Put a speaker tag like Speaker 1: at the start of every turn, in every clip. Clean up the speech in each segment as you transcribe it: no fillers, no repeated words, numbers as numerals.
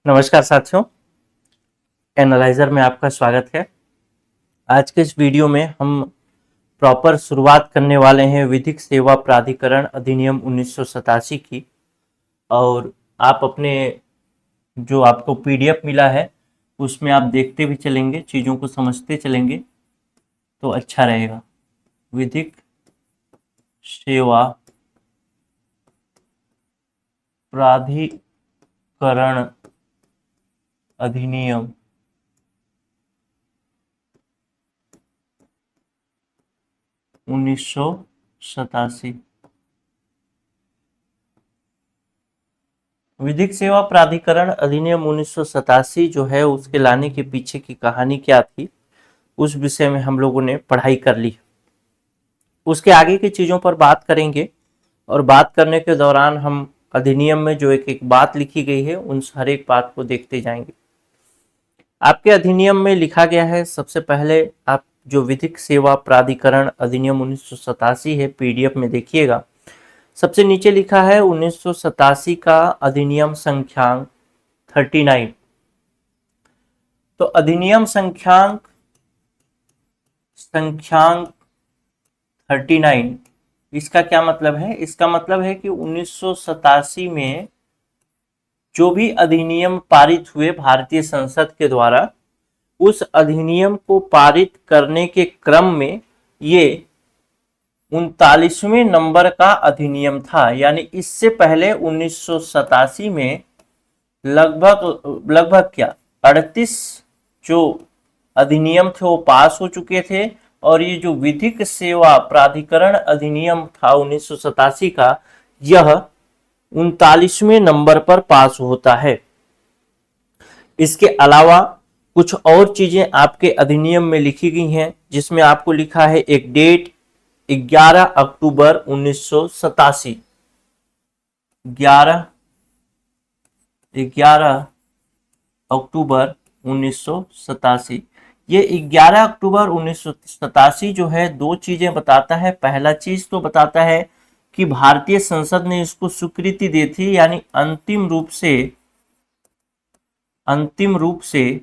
Speaker 1: नमस्कार साथियों, एनालाइजर में आपका स्वागत है। आज के इस वीडियो में हम प्रॉपर शुरुआत करने वाले हैं विधिक सेवा प्राधिकरण अधिनियम 1987 की। और आप अपने जो आपको पीडीएफ मिला है उसमें आप देखते भी चलेंगे, चीज़ों को समझते चलेंगे तो अच्छा रहेगा। विधिक सेवा प्राधिकरण अधिनियम 1987। विधिक सेवा प्राधिकरण अधिनियम 1987 जो है उसके लाने के पीछे की कहानी क्या थी, उस विषय में हम लोगों ने पढ़ाई कर ली। उसके आगे की चीज़ों पर बात करेंगे और बात करने के दौरान हम अधिनियम में जो एक एक बात लिखी गई है उन हर एक बात को देखते जाएंगे। आपके अधिनियम में लिखा गया है, सबसे पहले आप जो विधिक सेवा प्राधिकरण अधिनियम 1987 है पीडीएफ में देखिएगा। सबसे नीचे लिखा है 1987 का अधिनियम संख्यांक 39। तो अधिनियम संख्यांक 39 इसका क्या मतलब है? इसका मतलब है कि 1987 में जो भी अधिनियम पारित हुए भारतीय संसद के द्वारा, उस अधिनियम को पारित करने के क्रम में ये 39वें नंबर का अधिनियम था। यानी इससे पहले 1987 में लगभग क्या 38 जो अधिनियम थे वो पास हो चुके थे। और ये जो विधिक सेवा प्राधिकरण अधिनियम था 1987 का, यह 39वें नंबर पर पास होता है। इसके अलावा कुछ और चीजें आपके अधिनियम में लिखी गई हैं, जिसमें आपको लिखा है एक डेट 11 अक्टूबर 1987। 11 अक्टूबर 1987। ये 11 अक्टूबर 1987 जो है दो चीजें बताता है। पहला चीज तो बताता है कि भारतीय संसद ने इसको स्वीकृति दी थी, यानी अंतिम रूप से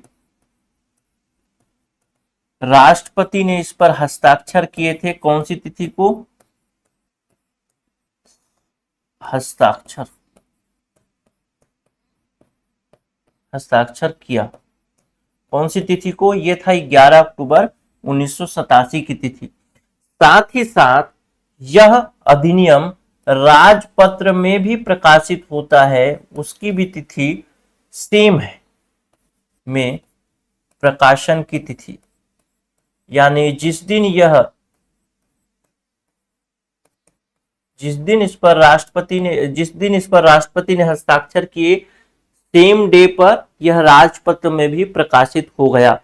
Speaker 1: राष्ट्रपति ने इस पर हस्ताक्षर किए थे। कौन सी तिथि को? हस्ताक्षर किया। कौन सी तिथि को? यह था 11 अक्टूबर 1987 की तिथि। साथ ही साथ यह अधिनियम राजपत्र में भी प्रकाशित होता है, उसकी भी तिथि सेम है में प्रकाशन की तिथि। यानी जिस दिन इस पर राष्ट्रपति ने हस्ताक्षर किए, सेम डे पर यह राजपत्र में भी प्रकाशित हो गया।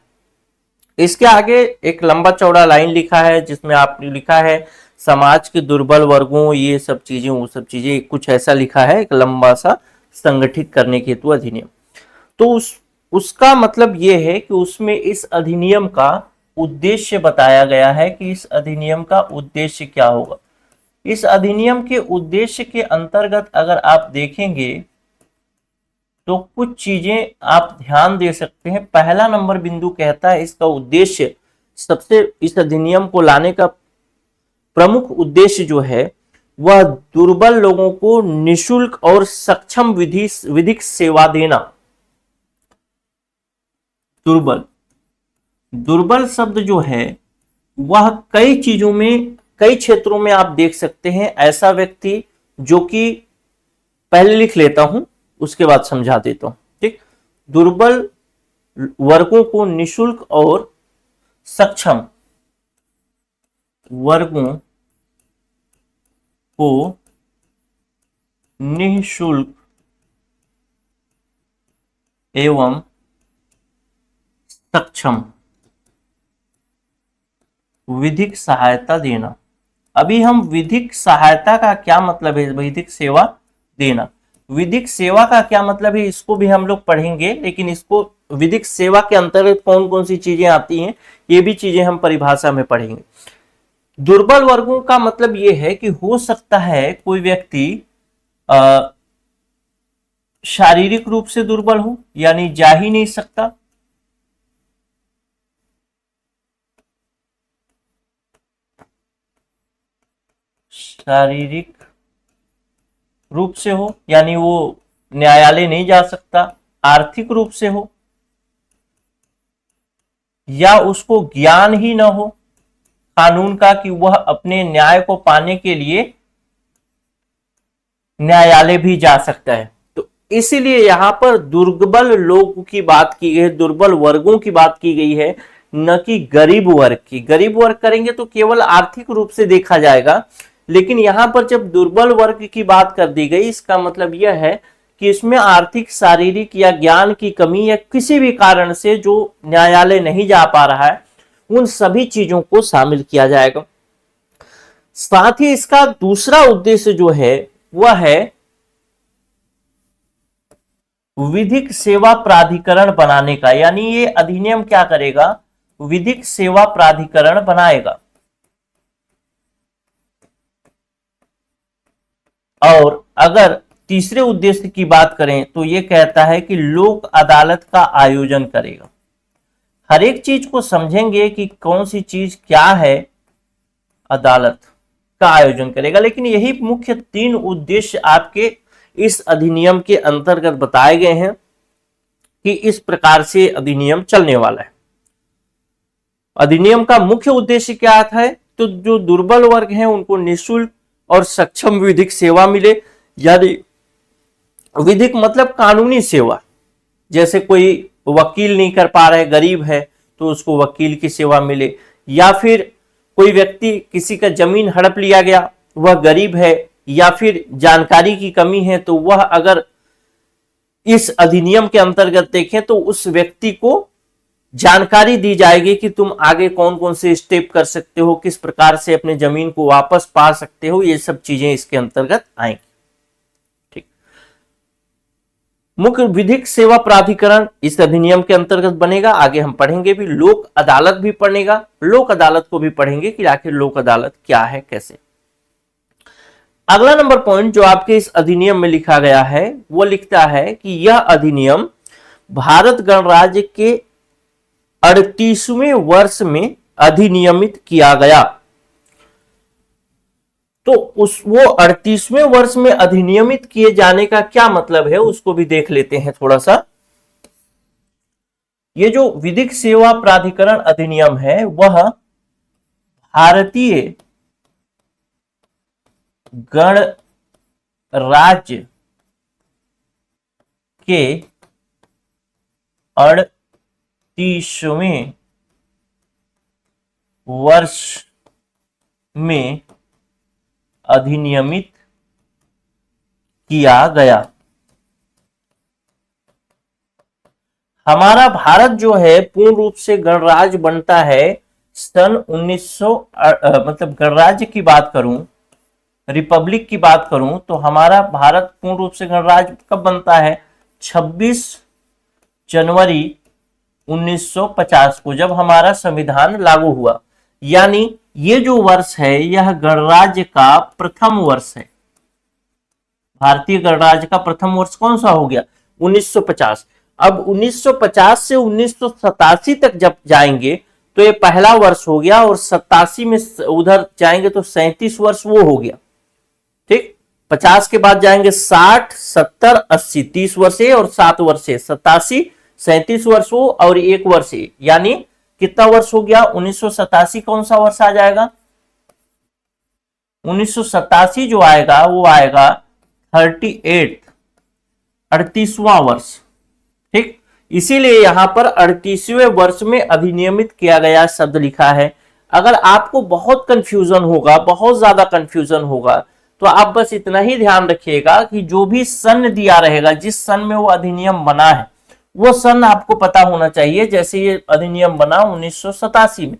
Speaker 1: इसके आगे एक लंबा चौड़ा लाइन लिखा है, जिसमें आपने लिखा है समाज के दुर्बल वर्गों, ये सब चीजें वो सब चीजें, कुछ ऐसा लिखा है, एक लंबा सा संगठित करने के हेतु अधिनियम। तो उसका मतलब ये है कि उसमें इस अधिनियम का उद्देश्य बताया गया है कि इस अधिनियम का उद्देश्य क्या होगा। इस अधिनियम के उद्देश्य के अंतर्गत अगर आप देखेंगे तो कुछ चीजें आप ध्यान दे सकते हैं। पहला नंबर बिंदु कहता है इसका उद्देश्य, सबसे इस अधिनियम को लाने का प्रमुख उद्देश्य जो है वह दुर्बल लोगों को निशुल्क और सक्षम विधिक सेवा देना। दुर्बल शब्द जो है वह कई चीजों में, कई क्षेत्रों में आप देख सकते हैं। ऐसा व्यक्ति जो कि, पहले लिख लेता हूं उसके बाद समझा देता हूं, ठीक। दुर्बल वर्गों को निशुल्क और सक्षम वर्गों को निःशुल्क एवं सक्षम विधिक सहायता देना। अभी हम विधिक सहायता का क्या मतलब है, विधिक सेवा देना, विधिक सेवा का क्या मतलब है, इसको भी हम लोग पढ़ेंगे। लेकिन इसको विधिक सेवा के अंतर्गत कौन कौन सी चीजें आती हैं, ये भी चीजें हम परिभाषा में पढ़ेंगे। दुर्बल वर्गों का मतलब ये है कि हो सकता है कोई व्यक्ति शारीरिक रूप से दुर्बल हो, यानी जा ही नहीं सकता, शारीरिक रूप से हो यानी वो न्यायालय नहीं जा सकता, आर्थिक रूप से हो, या उसको ज्ञान ही न हो कानून का कि वह अपने न्याय को पाने के लिए न्यायालय भी जा सकता है। तो इसीलिए यहां पर दुर्बल लोगों की बात की गई है, दुर्बल वर्गों की बात की गई है, न कि गरीब वर्ग की। गरीब वर्ग करेंगे तो केवल आर्थिक रूप से देखा जाएगा, लेकिन यहां पर जब दुर्बल वर्ग की बात कर दी गई, इसका मतलब यह है कि इसमें आर्थिक, शारीरिक या ज्ञान की कमी या किसी भी कारण से जो न्यायालय नहीं जा पा रहा है, उन सभी चीजों को शामिल किया जाएगा। साथ ही इसका दूसरा उद्देश्य जो है वह है विधिक सेवा प्राधिकरण बनाने का, यानी ये अधिनियम क्या करेगा, विधिक सेवा प्राधिकरण बनाएगा। और अगर तीसरे उद्देश्य की बात करें तो ये कहता है कि लोक अदालत का आयोजन करेगा। हर एक चीज को समझेंगे कि कौन सी चीज क्या है, अदालत का आयोजन करेगा। लेकिन यही मुख्य 3 उद्देश्य आपके इस अधिनियम के अंतर्गत बताए गए हैं कि इस प्रकार से अधिनियम चलने वाला है। अधिनियम का मुख्य उद्देश्य क्या है, तो जो दुर्बल वर्ग हैं उनको निःशुल्क और सक्षम विधिक सेवा मिले, यानी विधिक मतलब कानूनी सेवा। जैसे कोई वकील नहीं कर पा रहे, गरीब है, तो उसको वकील की सेवा मिले, या फिर कोई व्यक्ति किसी का जमीन हड़प लिया गया, वह गरीब है, या फिर जानकारी की कमी है, तो वह अगर इस अधिनियम के अंतर्गत देखें तो उस व्यक्ति को जानकारी दी जाएगी कि तुम आगे कौन कौन से स्टेप कर सकते हो, किस प्रकार से अपने जमीन को वापस पा सकते हो, ये सब चीजें इसके अंतर्गत आएंगी। ठीक, मुख्य विधिक सेवा प्राधिकरण इस अधिनियम के अंतर्गत बनेगा। आगे हम पढ़ेंगे भी, लोक अदालत भी पढ़ेगा, लोक अदालत को भी पढ़ेंगे कि आखिर लोक अदालत क्या है, कैसे। अगला नंबर पॉइंट जो आपके इस अधिनियम में लिखा गया है वो लिखता है कि यह अधिनियम भारत गणराज्य के 38वें वर्ष में अधिनियमित किया गया। तो वो 38वें वर्ष में अधिनियमित किए जाने का क्या मतलब है उसको भी देख लेते हैं थोड़ा सा। ये जो विधिक सेवा प्राधिकरण अधिनियम है वह भारतीय गणराज्य के 38वें वर्ष में अधिनियमित किया गया। हमारा भारत जो है पूर्ण रूप से गणराज्य बनता है सन 1900 मतलब गणराज्य की बात करूं, रिपब्लिक की बात करूं तो हमारा भारत पूर्ण रूप से गणराज्य कब बनता है, 26 जनवरी 1950 को, जब हमारा संविधान लागू हुआ। यानी ये जो वर्ष है यह गणराज्य का प्रथम वर्ष है। भारतीय गणराज्य का प्रथम वर्ष कौन सा हो गया, 1950। अब 1950 से 1987 तक जब जाएंगे तो ये पहला वर्ष हो गया, और 87 में उधर जाएंगे तो 37 वर्ष वो हो गया। ठीक, 50 के बाद जाएंगे 60, 70, 80, 30 वर्ष है और 7 वर्ष है, 87, 37 वर्ष हो और 1 वर्ष है, यानी कितना वर्ष हो गया, 1987 कौन सा वर्ष आ जाएगा, 1987 जो आएगा वो आएगा 38वां वर्ष। ठीक, इसीलिए यहां पर 38वें वर्ष में अधिनियमित किया गया शब्द लिखा है। अगर आपको बहुत कंफ्यूजन होगा, बहुत ज्यादा कंफ्यूजन होगा, तो आप बस इतना ही ध्यान रखिएगा कि जो भी सन दिया रहेगा, जिस सन में वो अधिनियम बना है वो सन आपको पता होना चाहिए। जैसे ये अधिनियम बना 1987 में,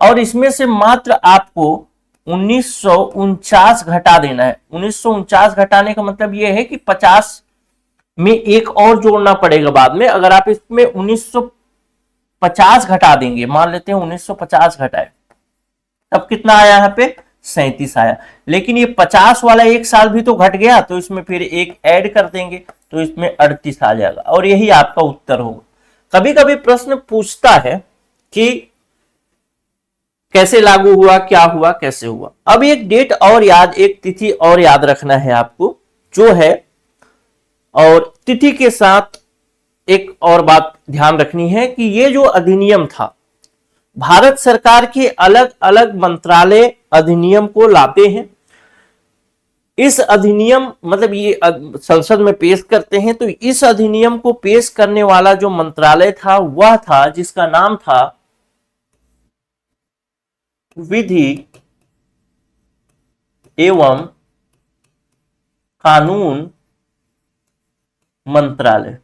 Speaker 1: और इसमें से मात्र आपको 1949 घटा देना है। 1949 घटाने का मतलब ये है कि 50 में एक और जोड़ना पड़ेगा बाद में। अगर आप इसमें 1950 घटा देंगे, मान लेते हैं 1950 घटाए, तब कितना आया यहाँ पे, 37 आया। लेकिन ये 50 वाला एक साल भी तो घट गया, तो इसमें फिर एक ऐड कर देंगे, तो इसमें 38 आ जाएगा और यही आपका उत्तर होगा। कभी कभी प्रश्न पूछता है कि कैसे लागू हुआ, क्या हुआ, कैसे हुआ। अब एक डेट और याद, एक तिथि और याद रखना है आपको, जो है, और तिथि के साथ एक और बात ध्यान रखनी है कि ये जो अधिनियम था, भारत सरकार के अलग अलग मंत्रालय अधिनियम को लाते हैं। इस अधिनियम मतलब ये संसद में पेश करते हैं, तो इस अधिनियम को पेश करने वाला जो मंत्रालय था वह था जिसका नाम था विधि एवं कानून मंत्रालय।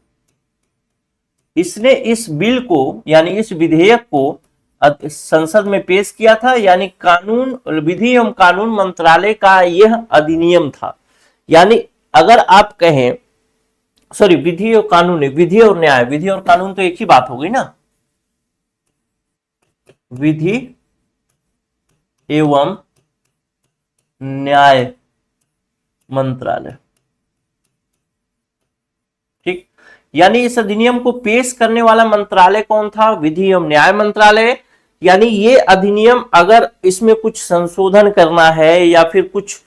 Speaker 1: इसने इस बिल को यानी इस विधेयक को संसद में पेश किया था, यानी कानून, विधि एवं कानून मंत्रालय का यह अधिनियम था। यानी अगर आप कहें, सॉरी, विधि और कानून, विधि और न्याय, विधि और कानून तो एक ही बात हो गई ना, विधि एवं न्याय मंत्रालय, ठीक। यानी इस अधिनियम को पेश करने वाला मंत्रालय कौन था? विधि एवं न्याय मंत्रालय। यानी ये अधिनियम अगर इसमें कुछ संशोधन करना है या फिर कुछ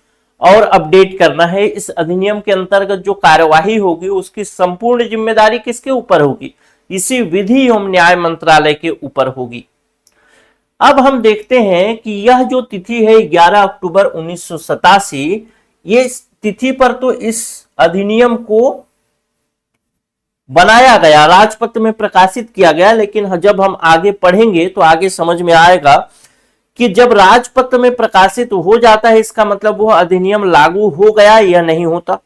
Speaker 1: और अपडेट करना है, इस अधिनियम के अंतर्गत जो कार्यवाही होगी उसकी संपूर्ण जिम्मेदारी किसके ऊपर होगी? इसी विधि एवं न्याय मंत्रालय के ऊपर होगी। अब हम देखते हैं कि यह जो तिथि है 11 अक्टूबर 1987, ये तिथि पर तो इस अधिनियम को बनाया गया, राजपत्र में प्रकाशित किया गया, लेकिन जब हम आगे पढ़ेंगे तो आगे समझ में आएगा कि जब राजपत्र में प्रकाशित हो जाता है इसका मतलब वह अधिनियम लागू हो गया या नहीं होता।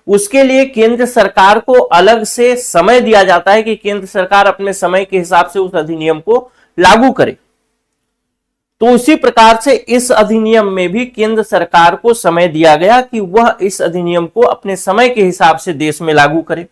Speaker 1: उसके लिए केंद्र सरकार को अलग से समय दिया जाता है कि केंद्र सरकार अपने समय के हिसाब से उस अधिनियम को लागू करे। तो उसी प्रकार से इस अधिनियम में भी केंद्र सरकार को समय दिया गया कि वह इस अधिनियम को अपने समय के हिसाब से देश में लागू करे।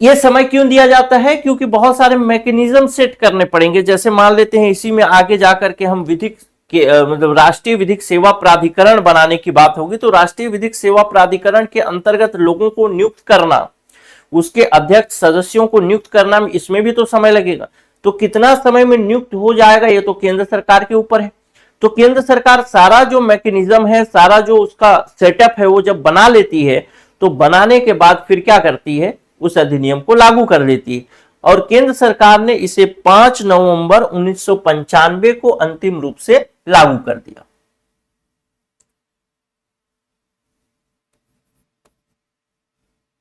Speaker 1: यह समय क्यों दिया जाता है? क्योंकि बहुत सारे मैकेनिज्म सेट करने पड़ेंगे। जैसे मान लेते हैं इसी में आगे जाकर के हम विधिक मतलब राष्ट्रीय विधिक सेवा प्राधिकरण बनाने की बात होगी, तो राष्ट्रीय विधिक सेवा प्राधिकरण के अंतर्गत लोगों को नियुक्त करना, उसके अध्यक्ष सदस्यों को नियुक्त करना, इसमें भी तो समय लगेगा। तो कितना समय में नियुक्त हो जाएगा ये तो केंद्र सरकार के ऊपर है। तो केंद्र सरकार सारा जो मैकेनिज्म है, सारा जो उसका सेटअप है वो जब बना लेती है, तो बनाने के बाद फिर क्या करती है? उस अधिनियम को लागू कर देती है। और केंद्र सरकार ने इसे 5 नवंबर 1995 को अंतिम रूप से लागू कर दिया।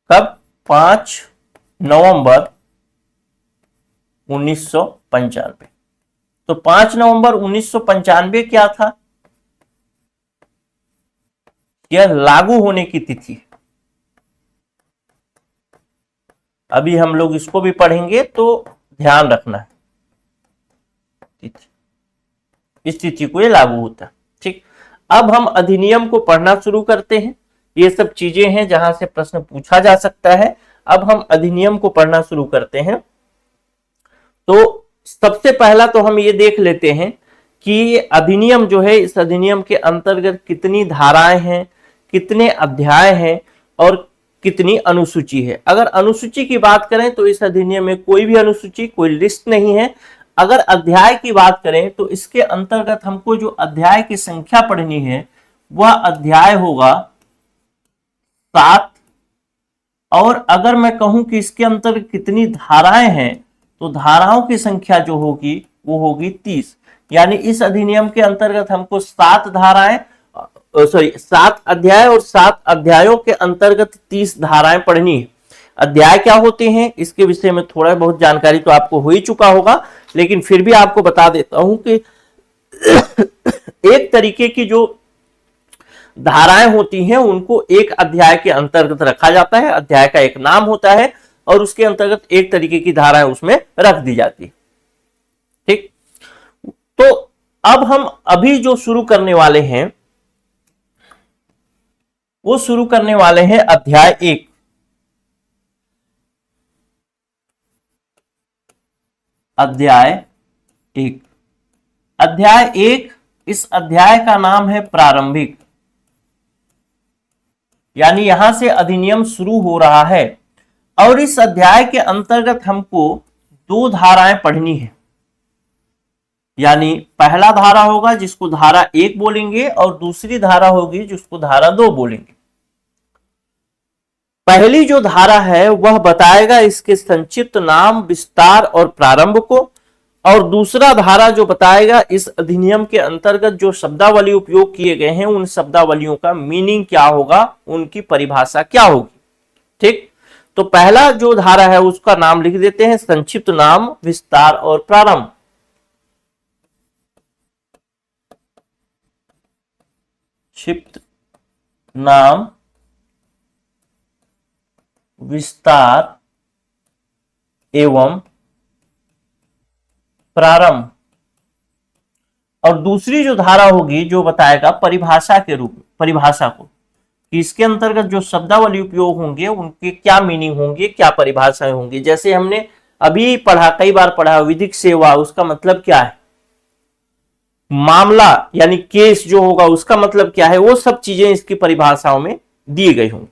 Speaker 1: कब? 5 नवंबर 1995। तो 5 नवंबर 1995 क्या था? यह लागू होने की तिथि। अभी हम लोग इसको भी पढ़ेंगे तो ध्यान रखना है, इस तिथि को ये लागू होता है, ठीक। अब हम अधिनियम को पढ़ना शुरू करते हैं। ये सब चीजें हैं जहां से प्रश्न पूछा जा सकता है। अब हम अधिनियम को पढ़ना शुरू करते हैं। तो सबसे पहला तो हम ये देख लेते हैं कि ये अधिनियम जो है, इस अधिनियम के अंतर्गत कितनी धाराएं हैं, कितने अध्याय हैं और कितनी अनुसूची है। अगर अनुसूची की बात करें तो इस अधिनियम में कोई भी अनुसूची, कोई लिस्ट नहीं है। अगर अध्याय की बात करें तो इसके अंतर्गत हमको जो अध्याय की संख्या पढ़नी है वह अध्याय होगा 7। और अगर मैं कहूं कि इसके अंतर्गत कितनी धाराएं हैं तो धाराओं की संख्या जो होगी वो होगी 30। यानी इस अधिनियम के अंतर्गत हमको 7 धाराएं, 7 अध्याय और 7 अध्यायों के अंतर्गत 30 धाराएं पढ़नी है। अध्याय क्या होते हैं इसके विषय में थोड़ा बहुत जानकारी तो आपको हो ही चुका होगा, लेकिन फिर भी आपको बता देता हूं कि एक तरीके की जो धाराएं होती हैं उनको एक अध्याय के अंतर्गत रखा जाता है। अध्याय का एक नाम होता है और उसके अंतर्गत एक तरीके की धाराएं उसमें रख दी जाती है, ठीक। तो अब हम अभी जो शुरू करने वाले हैं वो शुरू करने वाले हैं अध्याय 1। अध्याय 1, अध्याय 1, इस अध्याय का नाम है प्रारंभिक। यानी यहां से अधिनियम शुरू हो रहा है। और इस अध्याय के अंतर्गत हमको दो धाराएं पढ़नी है, यानी पहला धारा होगा जिसको धारा 1 बोलेंगे और दूसरी धारा होगी जिसको धारा 2 बोलेंगे। पहली जो धारा है वह बताएगा इसके संक्षिप्त नाम, विस्तार और प्रारंभ को, और दूसरा धारा जो बताएगा इस अधिनियम के अंतर्गत जो शब्दावली उपयोग किए गए हैं उन शब्दावलियों का मीनिंग क्या होगा, उनकी परिभाषा क्या होगी। ठीक, तो पहला जो धारा है उसका नाम लिख देते हैं संक्षिप्त नाम, विस्तार और प्रारंभ। संक्षिप्त नाम, विस्तार एवं प्रारंभ। और दूसरी जो धारा होगी जो बताएगा परिभाषा के रूप में, परिभाषा को, कि इसके अंतर्गत जो शब्दावली उपयोग होंगे उनके क्या मीनिंग होंगे, क्या परिभाषाएं होंगी। जैसे हमने अभी पढ़ा, कई बार पढ़ा, विधिक सेवा उसका मतलब क्या है, मामला यानी केस जो होगा उसका मतलब क्या है, वो सब चीजें इसकी परिभाषाओं में दी गई होंगी।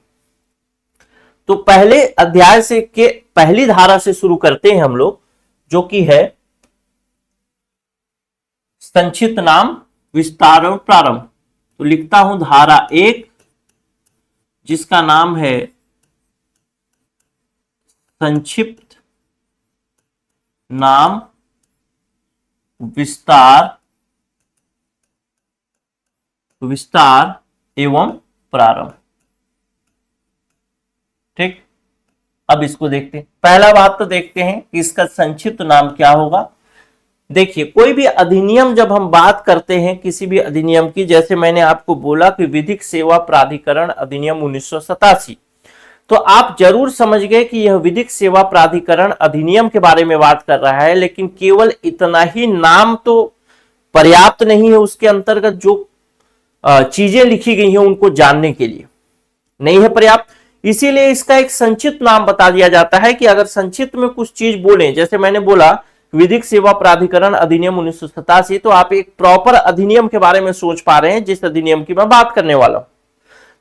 Speaker 1: तो पहले अध्याय से के पहली धारा से शुरू करते हैं हम लोग, जो कि है संक्षिप्त नाम, विस्तार और प्रारंभ। तो लिखता हूं धारा 1 जिसका नाम है संक्षिप्त नाम, विस्तार एवं प्रारंभ। ठीक, अब इसको देखते हैं। पहला बात तो देखते हैं कि इसका संक्षिप्त नाम क्या होगा। देखिए, कोई भी अधिनियम जब हम बात करते हैं किसी भी अधिनियम की, जैसे मैंने आपको बोला कि विधिक सेवा प्राधिकरण अधिनियम 1987, तो आप जरूर समझ गए कि यह विधिक सेवा प्राधिकरण अधिनियम के बारे में बात कर रहा है, लेकिन केवल इतना ही नाम तो पर्याप्त नहीं है, उसके अंतर्गत जो चीजें लिखी गई हैं उनको जानने के लिए नहीं है पर्याप्त। इसीलिए इसका एक संक्षिप्त नाम बता दिया जाता है कि अगर संक्षिप्त में कुछ चीज बोले, जैसे मैंने बोला विधिक सेवा प्राधिकरण अधिनियम 1987, तो आप एक प्रॉपर अधिनियम के बारे में सोच पा रहे हैं जिस अधिनियम की मैं बात करने वाला हूं।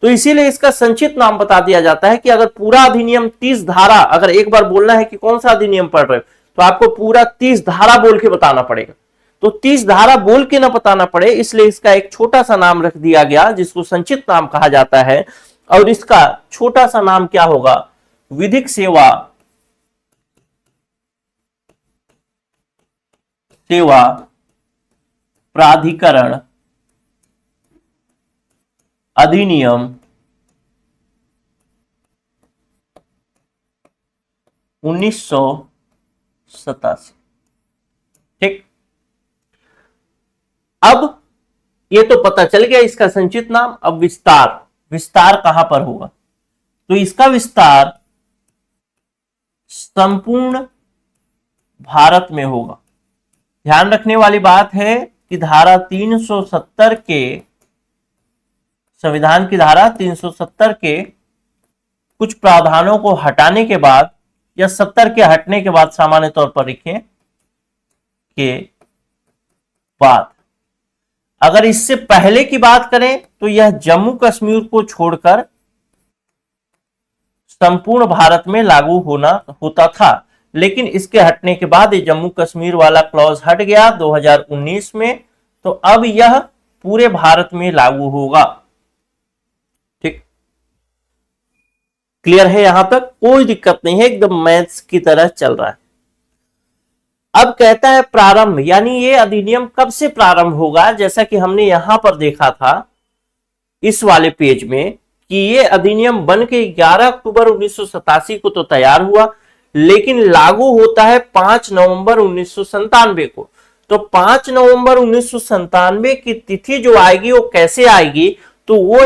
Speaker 1: तो इसीलिए इसका संक्षिप्त नाम बता दिया जाता है कि अगर पूरा अधिनियम 30 धारा, अगर एक बार बोलना है कि कौन सा अधिनियम पढ़ रहे हो तो आपको पूरा 30 धारा बोल के बताना पड़ेगा। तो 30 धारा बोल के ना बताना पड़े, इसलिए इसका एक छोटा सा नाम रख दिया गया जिसको संक्षिप्त नाम कहा जाता है। और इसका छोटा सा नाम क्या होगा, विधिक सेवा प्राधिकरण अधिनियम 1987। ठीक, अब ये तो पता चल गया इसका संक्षिप्त नाम। अब विस्तार कहां पर होगा, तो इसका विस्तार संपूर्ण भारत में होगा। ध्यान रखने वाली बात है कि धारा 370 के, संविधान की धारा 370 के कुछ प्रावधानों को हटाने के बाद, या 70 के हटने के बाद, सामान्य तौर पर लिखें के बाद, अगर इससे पहले की बात करें तो यह जम्मू कश्मीर को छोड़कर संपूर्ण भारत में लागू होता था। लेकिन इसके हटने के बाद ये जम्मू कश्मीर वाला क्लॉज हट गया 2019 में, तो अब यह पूरे भारत में लागू होगा। ठीक, क्लियर है, यहां तक कोई दिक्कत नहीं है, एकदम मैथ्स की तरह चल रहा है। अब कहता है प्रारंभ, यानी ये अधिनियम कब से प्रारंभ होगा। जैसा कि हमने यहां पर देखा था इस वाले पेज में कि ये अधिनियम बन के 11 अक्टूबर 1987 को तो तैयार हुआ, लेकिन लागू होता है 5 नवंबर 1997 को। तो 5 नवंबर 1997 की तिथि जो आएगी वो कैसे आएगी, तो वो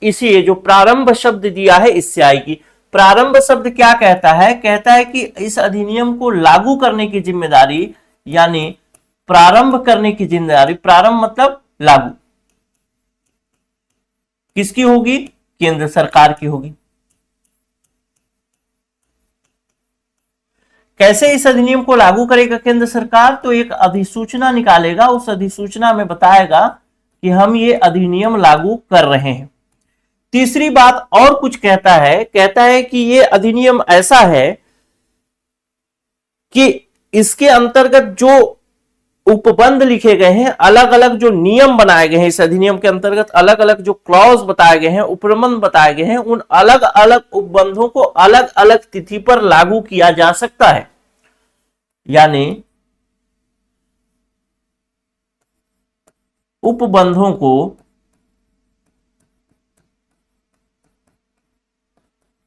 Speaker 1: इसी जो प्रारंभ शब्द दिया है इससे आएगी। प्रारंभ शब्द क्या कहता है, कहता है कि इस अधिनियम को लागू करने की जिम्मेदारी, यानी प्रारंभ करने की जिम्मेदारी, प्रारंभ मतलब लागू, किसकी होगी, केंद्र सरकार की होगी। कैसे इस अधिनियम को लागू करेगा केंद्र सरकार, तो एक अधिसूचना निकालेगा, उस अधिसूचना में बताएगा कि हम ये अधिनियम लागू कर रहे हैं। तीसरी बात और कुछ कहता है कि ये अधिनियम ऐसा है कि इसके अंतर्गत जो उपबंध लिखे गए हैं, अलग अलग जो नियम बनाए गए हैं इस अधिनियम के अंतर्गत, अलग अलग जो क्लॉज बताए गए हैं, उपबंध बताए गए हैं, उन अलग अलग उपबंधों को अलग अलग तिथि पर लागू किया जा सकता है। यानी उपबंधों को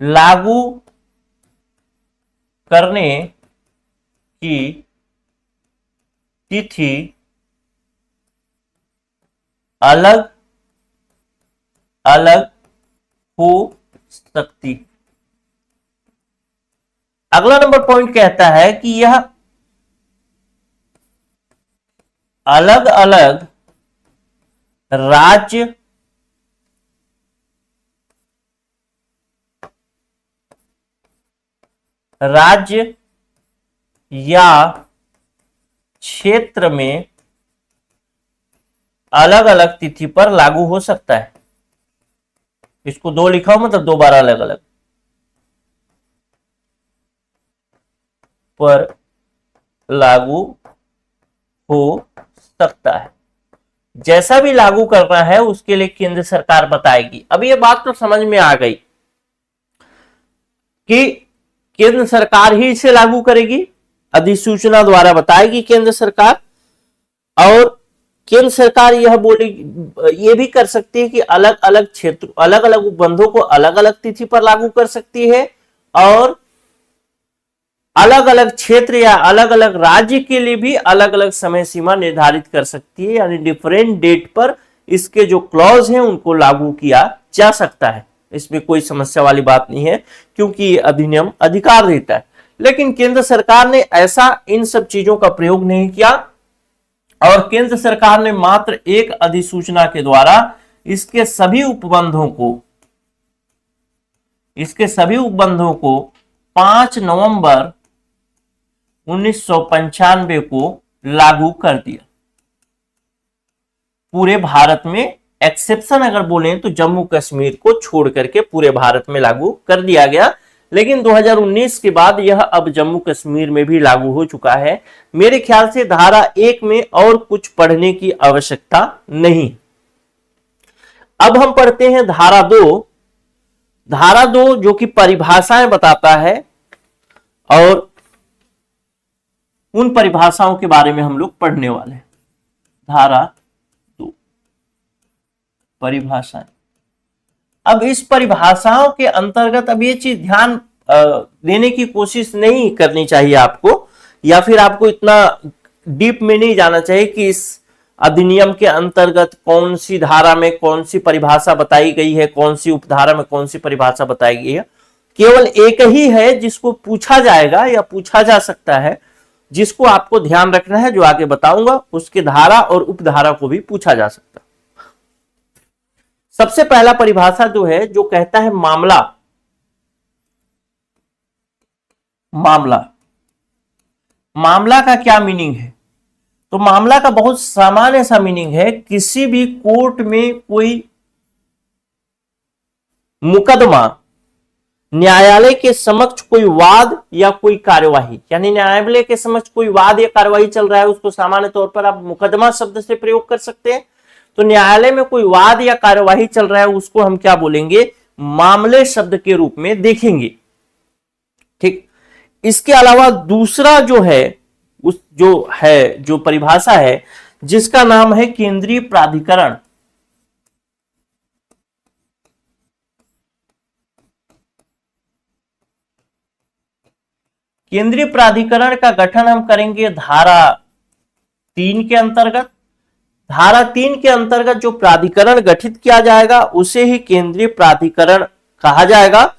Speaker 1: लागू करने की तिथि अलग अलग हो सकती। अगला नंबर पॉइंट कहता है कि यह अलग अलग राज्य या क्षेत्र में अलग अलग तिथि पर लागू हो सकता है। इसको दो लिखा हो मतलब दो बार अलग अलग पर लागू हो सकता है। जैसा भी लागू करना है उसके लिए केंद्र सरकार बताएगी। अब ये बात तो समझ में आ गई कि केंद्र सरकार ही इसे लागू करेगी, अधिसूचना द्वारा बताएगी केंद्र सरकार। और केंद्र सरकार यह बोलेगी, ये भी कर सकती है कि अलग अलग क्षेत्र, अलग अलग उपबंधों को अलग अलग तिथि पर लागू कर सकती है, और अलग अलग क्षेत्र या अलग अलग राज्य के लिए भी अलग अलग समय सीमा निर्धारित कर सकती है। यानी डिफरेंट डेट पर इसके जो क्लॉज हैं उनको लागू किया जा सकता है। इसमें कोई समस्या वाली बात नहीं है, क्योंकि ये अधिनियम अधिकार देता है। लेकिन केंद्र सरकार ने ऐसा इन सब चीजों का प्रयोग नहीं किया, और केंद्र सरकार ने मात्र एक अधिसूचना के द्वारा इसके सभी उपबंधों को 5 नवंबर 1995 को लागू कर दिया पूरे भारत में। एक्सेप्शन अगर बोलें तो जम्मू कश्मीर को छोड़ करके पूरे भारत में लागू कर दिया गया। लेकिन 2019 के बाद यह अब जम्मू कश्मीर में भी लागू हो चुका है। मेरे ख्याल से धारा 1 में और कुछ पढ़ने की आवश्यकता नहीं। अब हम पढ़ते हैं धारा 2। धारा 2 जो कि परिभाषाएं बताता है, और उन परिभाषाओं के बारे में हम लोग पढ़ने वाले हैं। धारा 2 परिभाषाएं। अब इस परिभाषाओं के अंतर्गत अब ये चीज ध्यान देने की कोशिश नहीं करनी चाहिए आपको, या फिर आपको इतना डीप में नहीं जाना चाहिए कि इस अधिनियम के अंतर्गत कौन सी धारा में कौन सी परिभाषा बताई गई है, कौन सी उपधारा में कौन सी परिभाषा बताई गई है। केवल एक ही है जिसको पूछा जाएगा या पूछा जा सकता है, जिसको आपको ध्यान रखना है, जो आगे बताऊंगा। उसके धारा और उपधारा को भी पूछा जा सकता है। सबसे पहला परिभाषा जो है, जो कहता है मामला। मामला का क्या मीनिंग है? तो मामला का बहुत सामान्य सा मीनिंग है, किसी भी कोर्ट में कोई मुकदमा, न्यायालय के समक्ष कोई वाद या कोई कार्यवाही, यानी न्यायालय के समक्ष कोई वाद या कार्यवाही चल रहा है, उसको सामान्य तौर पर आप मुकदमा शब्द से प्रयोग कर सकते हैं। तो न्यायालय में कोई वाद या कार्यवाही चल रहा है, उसको हम क्या बोलेंगे? मामले शब्द के रूप में देखेंगे। ठीक। इसके अलावा दूसरा जो परिभाषा है, जिसका नाम है केंद्रीय प्राधिकरण। केंद्रीय प्राधिकरण का गठन हम करेंगे धारा 3 के अंतर्गत। धारा 3 के अंतर्गत जो प्राधिकरण गठित किया जाएगा उसे ही केंद्रीय प्राधिकरण कहा जाएगा,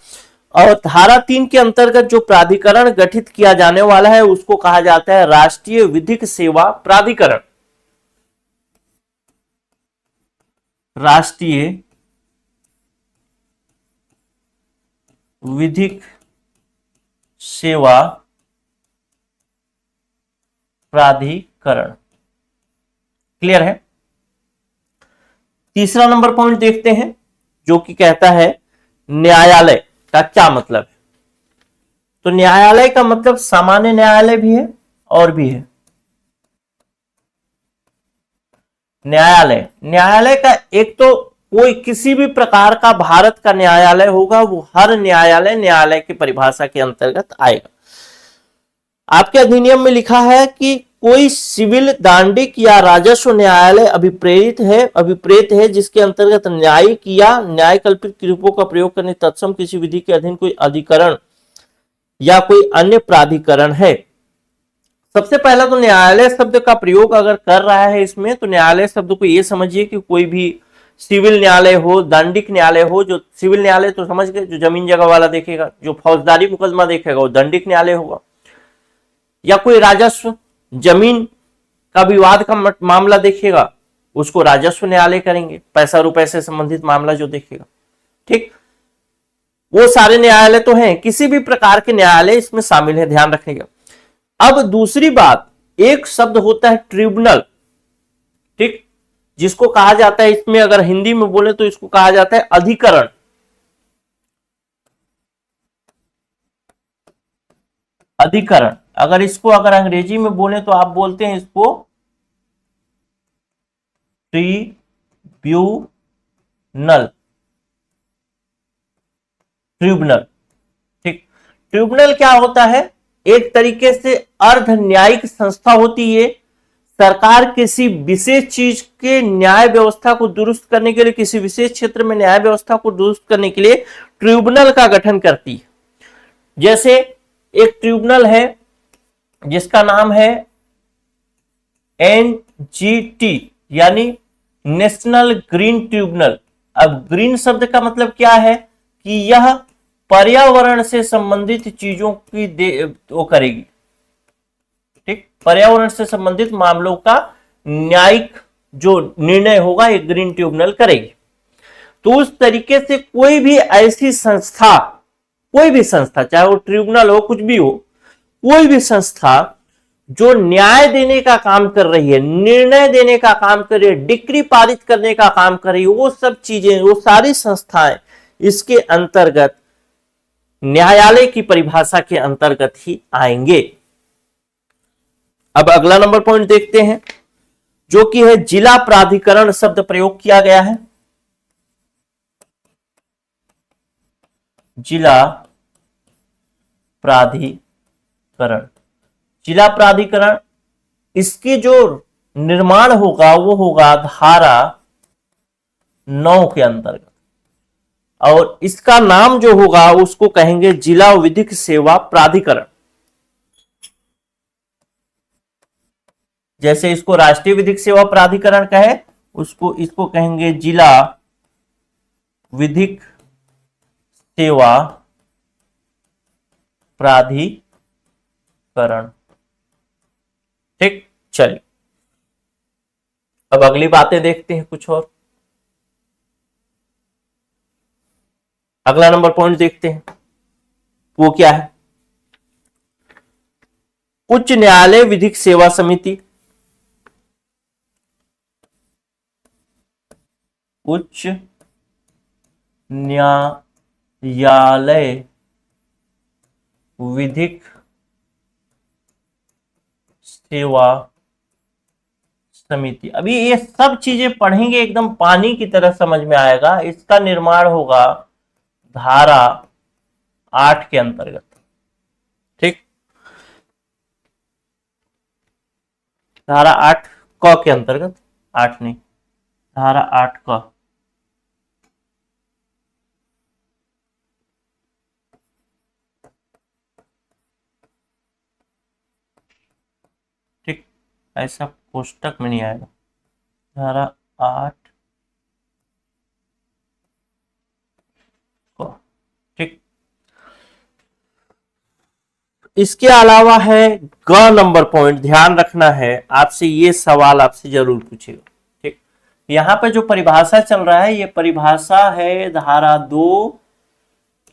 Speaker 1: और धारा 3 के अंतर्गत जो प्राधिकरण गठित किया जाने वाला है उसको कहा जाता है राष्ट्रीय विधिक सेवा प्राधिकरण। राष्ट्रीय विधिक सेवा प्राधिकरण। क्लियर है? तीसरा नंबर पॉइंट देखते हैं। जो कि कहता है न्यायालय का क्या मतलब है। तो न्यायालय का मतलब सामान्य न्यायालय भी है और भी है। न्यायालय, न्यायालय का एक तो कोई किसी भी प्रकार का भारत का न्यायालय होगा, वो हर न्यायालय न्यायालय की परिभाषा के अंतर्गत आएगा। आपके अधिनियम में लिखा है कि कोई सिविल, दांडिक या राजस्व न्यायालय अभिप्रेत है जिसके अंतर्गत न्यायिक या न्याय कल्पित रूपों का प्रयोग करने तत्सम किसी विधि के अधीन कोई अधिकरण या कोई अन्य प्राधिकरण है। सबसे पहला तो न्यायालय शब्द का प्रयोग अगर कर रहा है इसमें, तो न्यायालय शब्द को यह समझिए कि कोई भी सिविल न्यायालय हो, दंडिक न्यायालय हो। जो सिविल न्यायालय तो समझ गए, जो जमीन जगह वाला देखेगा, जो फौजदारी मुकदमा देखेगा वो दंडिक न्यायालय होगा। या कोई राजस्व, जमीन का विवाद का मामला देखेगा, उसको राजस्व न्यायालय करेंगे, पैसा रुपए से संबंधित मामला जो देखेगा। ठीक, वो सारे न्यायालय तो हैं, किसी भी प्रकार के न्यायालय इसमें शामिल है, ध्यान रखिएगा। अब दूसरी बात, एक शब्द होता है ट्रिब्यूनल। ठीक, जिसको कहा जाता है, इसमें अगर हिंदी में बोले तो इसको कहा जाता है अधिकरण। अधिकरण, अगर इसको अगर अंग्रेजी में बोले तो आप बोलते हैं इसको ट्रिब्यूनल। ट्रिब्यूनल, ठीक। ट्रिब्यूनल क्या होता है? एक तरीके से अर्ध न्यायिक संस्था होती है। सरकार किसी विशेष चीज के न्याय व्यवस्था को दुरुस्त करने के लिए, किसी विशेष क्षेत्र में न्याय व्यवस्था को दुरुस्त करने के लिए ट्रिब्यूनल का गठन करती है। जैसे एक ट्रिब्यूनल है जिसका नाम है एनजीटी, यानी नेशनल ग्रीन ट्रिब्यूनल। अब ग्रीन शब्द का मतलब क्या है कि यह पर्यावरण से संबंधित चीजों की वो करेगी। ठीक, पर्यावरण से संबंधित मामलों का न्यायिक जो निर्णय होगा एक ग्रीन ट्रिब्यूनल करेगी। तो उस तरीके से कोई भी ऐसी संस्था, कोई भी संस्था, चाहे वो ट्रिब्यूनल हो, कुछ भी हो, कोई भी संस्था जो न्याय देने का काम कर रही है, निर्णय देने का काम कर रही है, डिक्री पारित करने का काम कर रही है, वो सब चीजें, वो सारी संस्थाएं इसके अंतर्गत न्यायालय की परिभाषा के अंतर्गत ही आएंगे। अब अगला नंबर पॉइंट देखते हैं, जो कि है जिला प्राधिकरण शब्द प्रयोग किया गया है। जिला प्राधिकरण, जिला प्राधिकरण, इसकी जो निर्माण होगा वो होगा धारा 9 के अंतर्गत, और इसका नाम जो होगा उसको कहेंगे जिला विधिक सेवा प्राधिकरण। जैसे इसको राष्ट्रीय विधिक सेवा प्राधिकरण कहे, इसको कहेंगे जिला विधिक सेवा प्राधिकरण। ठीक, चलिए अब अगली बातें देखते हैं कुछ और। अगला नंबर पॉइंट देखते हैं, वो क्या है? उच्च न्यायालय विधिक सेवा समिति। उच्च न्यायालय विधिक सेवा समिति। अभी ये सब चीजें पढ़ेंगे, एकदम पानी की तरह समझ में आएगा। इसका निर्माण होगा धारा 8 के अंतर्गत। ठीक, धारा 8 क के अंतर्गत, 8 नहीं, धारा 8 क। ठीक, ऐसा कोष्टक में नहीं आएगा, धारा 8 क। ठीक, इसके अलावा है ग नंबर पॉइंट, ध्यान रखना है, आपसे ये सवाल आपसे जरूर पूछेगा। ठीक, यहाँ पे जो परिभाषा चल रहा है, ये परिभाषा है धारा 2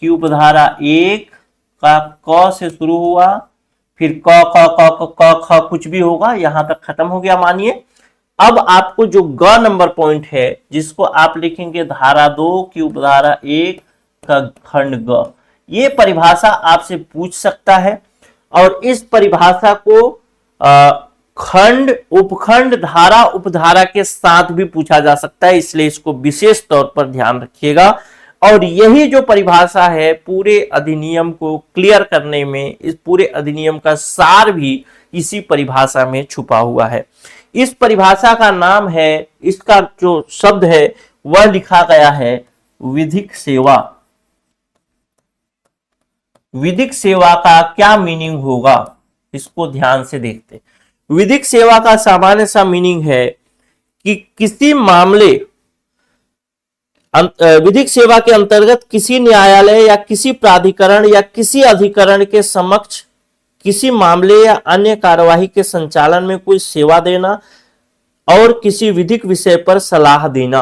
Speaker 1: की उपधारा 1 का क से शुरू हुआ, फिर क ख कुछ भी होगा, यहां तक खत्म हो गया मानिए। अब आपको जो ग नंबर पॉइंट है, जिसको आप लिखेंगे धारा 2 की उपधारा 1 का खंड ग, ये परिभाषा आपसे पूछ सकता है। और इस परिभाषा को खंड, उपखंड, धारा, उपधारा के साथ भी पूछा जा सकता है, इसलिए इसको विशेष तौर पर ध्यान रखिएगा। और यही जो परिभाषा है पूरे अधिनियम को क्लियर करने में, इस पूरे अधिनियम का सार भी इसी परिभाषा में छुपा हुआ है। इस परिभाषा का नाम है, इसका जो शब्द है वह लिखा गया है विधिक सेवा। विधिक सेवा का क्या मीनिंग होगा, इसको ध्यान से देखते। विधिक सेवा का सामान्य सा मीनिंग है कि किसी मामले, विधिक सेवा के अंतर्गत किसी न्यायालय या किसी प्राधिकरण या किसी अधिकरण के समक्ष किसी मामले या अन्य कार्यवाही के संचालन में कोई सेवा देना और किसी विधिक विषय पर सलाह देना।